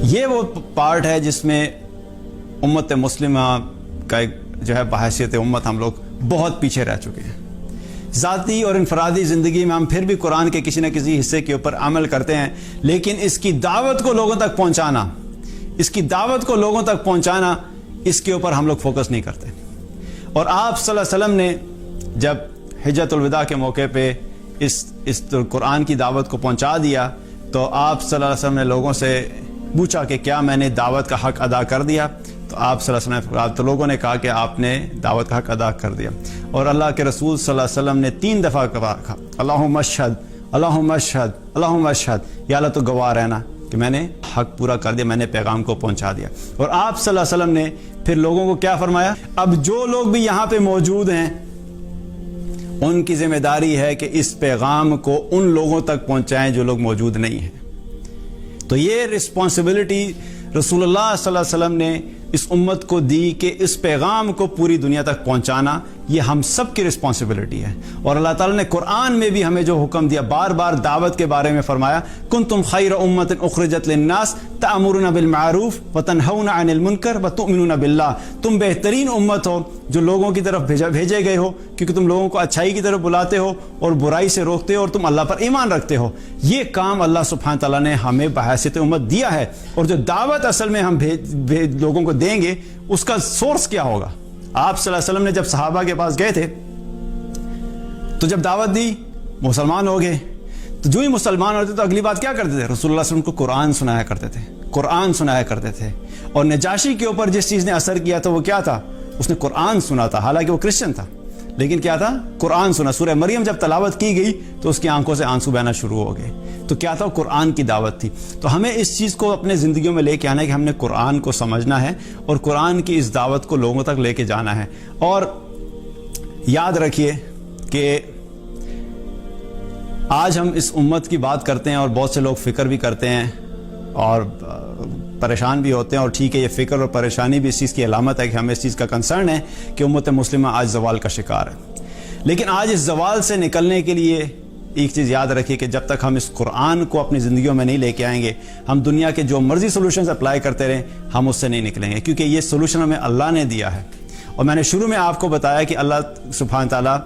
یہ وہ پارٹ ہے جس میں امت مسلمہ کا ایک جو ہے بحیثیت امت ہم لوگ بہت پیچھے رہ چکے ہیں۔ ذاتی اور انفرادی زندگی میں ہم پھر بھی قرآن کے کسی نہ کسی حصے کے اوپر عمل کرتے ہیں، لیکن اس کی دعوت کو لوگوں تک پہنچانا، اس کے اوپر ہم لوگ فوکس نہیں کرتے۔ اور آپ صلی اللہ علیہ وسلم نے جب حجۃ الوداع کے موقع پہ اس قرآن کی دعوت کو پہنچا دیا تو آپ صلی اللہ علیہ وسلم نے لوگوں سے پوچھا کہ کیا میں نے دعوت کا حق ادا کر دیا؟ تو آپ صلی اللہ علیہ وسلم تو لوگوں نے کہا کہ آپ نے دعوت کا حق ادا کر دیا۔ اور اللہ کے رسول صلی اللہ علیہ وسلم نے 3 دفعہ کہا اللہم اشہد اللہم اشہد اللہم اشہد، یا اللہ تو گواہ رہنا کہ میں نے حق پورا کر دیا، میں نے پیغام کو پہنچا دیا۔ اور آپ صلی اللہ علیہ وسلم نے پھر لوگوں کو کیا فرمایا؟ اب جو لوگ بھی یہاں پہ موجود ہیں ان کی ذمہ داری ہے کہ اس پیغام کو ان لوگوں تک پہنچائیں جو لوگ موجود نہیں ہیں۔ تو یہ رسپانسبلٹی رسول اللہ صلی اللہ علیہ وسلم نے اس امت کو دی کہ اس پیغام کو پوری دنیا تک پہنچانا یہ ہم سب کی رسپانسبلٹی ہے۔ اور اللہ تعالیٰ نے قرآن میں بھی ہمیں جو حکم دیا، بار بار دعوت کے بارے میں فرمایا کنتم خیر امۃ اخرجت للناس تأمرون بالمعروف وتنہون عن المنکر وتؤمنون باللہ، تم بہترین امت ہو جو لوگوں کی طرف بھیجے گئے ہو، کیونکہ تم لوگوں کو اچھائی کی طرف بلاتے ہو اور برائی سے روکتے ہو اور تم اللہ پر ایمان رکھتے ہو۔ یہ کام اللہ سبحانہ تعالیٰ نے ہمیں بحیثیت امت دیا ہے، اور جو دعوت اصل میں ہم لوگوں کو دیں گے اس کا سورس کیا ہوگا؟ آپ صلی اللہ علیہ وسلم نے جب صحابہ کے پاس گئے تھے تو جب دعوت دی مسلمان ہو گئے، تو جو ہی مسلمان ہوتے تو اگلی بات کیا کرتے تھے؟ رسول اللہ صلی اللہ علیہ وسلم کو قرآن سنایا کرتے تھے۔ اور نجاشی کے اوپر جس چیز نے اثر کیا تھا وہ کیا تھا؟ اس نے قرآن سنا تھا، حالانکہ وہ کرسچن تھا، لیکن کیا تھا؟ قرآن سنا۔ سورہ مریم جب تلاوت کی گئی تو اس کی آنکھوں سے آنسو بہنا شروع ہو گئے۔ تو کیا تھا؟ قرآن کی دعوت تھی۔ تو ہمیں اس چیز کو اپنے زندگیوں میں لے کے آنا ہے کہ ہم نے قرآن کو سمجھنا ہے اور قرآن کی اس دعوت کو لوگوں تک لے کے جانا ہے۔ اور یاد رکھیے کہ آج ہم اس امت کی بات کرتے ہیں اور بہت سے لوگ فکر بھی کرتے ہیں اور پریشان بھی ہوتے ہیں، اور ٹھیک ہے، یہ فکر اور پریشانی بھی اس چیز کی علامت ہے کہ ہمیں اس چیز کا کنسرن ہے کہ امت مسلمہ آج زوال کا شکار ہے۔ لیکن آج اس زوال سے نکلنے کے لیے ایک چیز یاد رکھیے کہ جب تک ہم اس قرآن کو اپنی زندگیوں میں نہیں لے کے آئیں گے، ہم دنیا کے جو مرضی سولوشنز اپلائی کرتے رہیں، ہم اس سے نہیں نکلیں گے، کیونکہ یہ سولوشن ہمیں اللہ نے دیا ہے۔ اور میں نے شروع میں آپ کو بتایا کہ اللہ سبحانہ تعالیٰ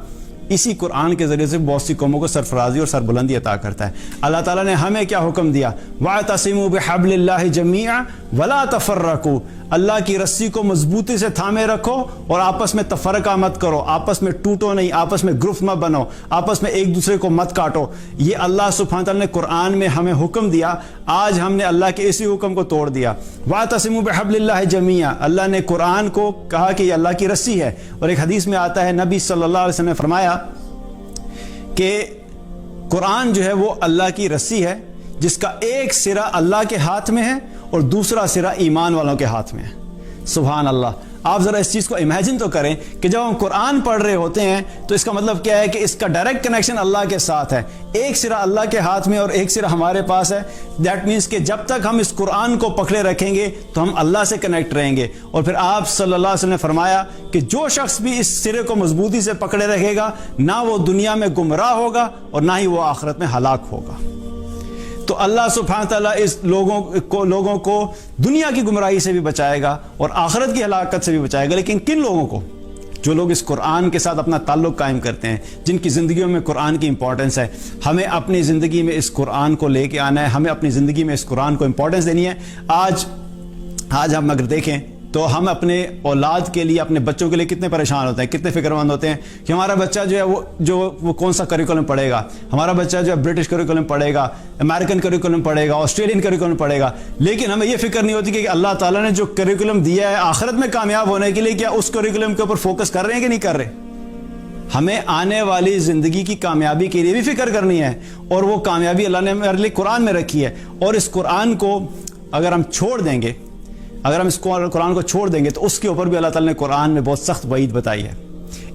اسی قرآن کے ذریعے سے بہت سی قوموں کو سرفرازی اور سربلندی عطا کرتا ہے۔ اللہ تعالیٰ نے ہمیں کیا حکم دیا؟ وَاعْتَصِمُوا بِحَبْلِ اللَّهِ جَمِيعًا وَلَا تَفَرَّقُوا، اللہ کی رسی کو مضبوطی سے تھامے رکھو اور آپس میں تفرقہ مت کرو، آپس میں ٹوٹو نہیں، آپس میں گروپ مت بنو، آپس میں ایک دوسرے کو مت کاٹو۔ یہ اللہ سبحانہ تعالیٰ نے قرآن میں ہمیں حکم دیا، آج ہم نے اللہ کے اسی حکم کو توڑ دیا۔ وَاعْتَصِمُوا بِحَبْلِ اللَّهِ جَمِيعًا، اللہ نے قرآن کو کہا کہ یہ اللہ کی رسی ہے۔ اور ایک حدیث میں آتا ہے، نبی صلی اللہ علیہ وسلم نے فرمایا کہ قرآن جو ہے وہ اللہ کی رسی ہے جس کا ایک سرا اللہ کے ہاتھ میں ہے اور دوسرا سرا ایمان والوں کے ہاتھ میں ہے۔ سبحان اللہ۔ آپ ذرا اس چیز کو امیجن تو کریں کہ جب ہم قرآن پڑھ رہے ہوتے ہیں تو اس کا مطلب کیا ہے کہ اس کا ڈائریکٹ کنیکشن اللہ کے ساتھ ہے، ایک سرا اللہ کے ہاتھ میں اور ایک سرا ہمارے پاس ہے۔ دیٹ مینس کہ جب تک ہم اس قرآن کو پکڑے رکھیں گے تو ہم اللہ سے کنیکٹ رہیں گے۔ اور پھر آپ صلی اللہ علیہ وسلم نے فرمایا کہ جو شخص بھی اس سرے کو مضبوطی سے پکڑے رکھے گا، نہ وہ دنیا میں گمراہ ہوگا اور نہ ہی وہ آخرت میں ہلاک ہوگا۔ تو اللہ سبحانہ تعالیٰ اس لوگوں کو دنیا کی گمراہی سے بھی بچائے گا اور آخرت کی ہلاکت سے بھی بچائے گا، لیکن کن لوگوں کو؟ جو لوگ اس قرآن کے ساتھ اپنا تعلق قائم کرتے ہیں، جن کی زندگیوں میں قرآن کی امپورٹنس ہے۔ ہمیں اپنی زندگی میں اس قرآن کو لے کے آنا ہے، ہمیں اپنی زندگی میں اس قرآن کو امپورٹنس دینی ہے۔ آج ہم اگر دیکھیں تو ہم اپنے اولاد کے لیے، اپنے بچوں کے لیے کتنے پریشان ہوتے ہیں، کتنے فکر مند ہوتے ہیں کہ ہمارا بچہ جو ہے وہ کون سا کریکولم پڑھے گا، ہمارا بچہ جو ہے برٹش کریکولم پڑھے گا، امریکن کریکولم پڑھے گا، آسٹریلین کریکولم پڑھے گا۔ لیکن ہمیں یہ فکر نہیں ہوتی کہ اللہ تعالیٰ نے جو کریکولم دیا ہے آخرت میں کامیاب ہونے کے لیے، کیا اس کریکولم کے اوپر فوکس کر رہے ہیں کہ نہیں کر رہے؟ ہمیں آنے والی زندگی کی کامیابی کے لیے بھی فکر کرنی ہے، اور وہ کامیابی اللہ نے ہمارے لیے قرآن میں رکھی ہے۔ اور اس قرآن کو اگر ہم چھوڑ دیں گے، اگر ہم اس قرآن کو چھوڑ دیں گے تو اس کے اوپر بھی اللہ تعالیٰ نے قرآن میں بہت سخت وعید بتائی ہے۔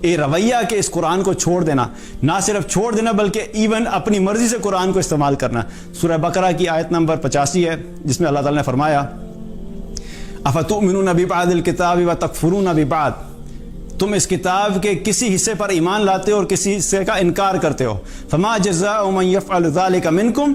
یہ رویہ کہ اس قرآن کو چھوڑ دینا، نہ صرف چھوڑ دینا بلکہ ایون اپنی مرضی سے قرآن کو استعمال کرنا۔ سورہ بقرہ کی آیت نمبر 85 ہے، جس میں اللہ تعالیٰ نے فرمایا اَفَتُؤْمِنُونَ بِبَعْضِ الْكِتَابِ وَتَكْفُرُونَ بِبَعْضٍ، تم اس کتاب کے کسی حصے پر ایمان لاتے ہو اور کسی حصے کا انکار کرتے ہو۔ فَمَا جَزَاءُ مَن يَفْعَلُ ذَلِكَ مِنكُمْ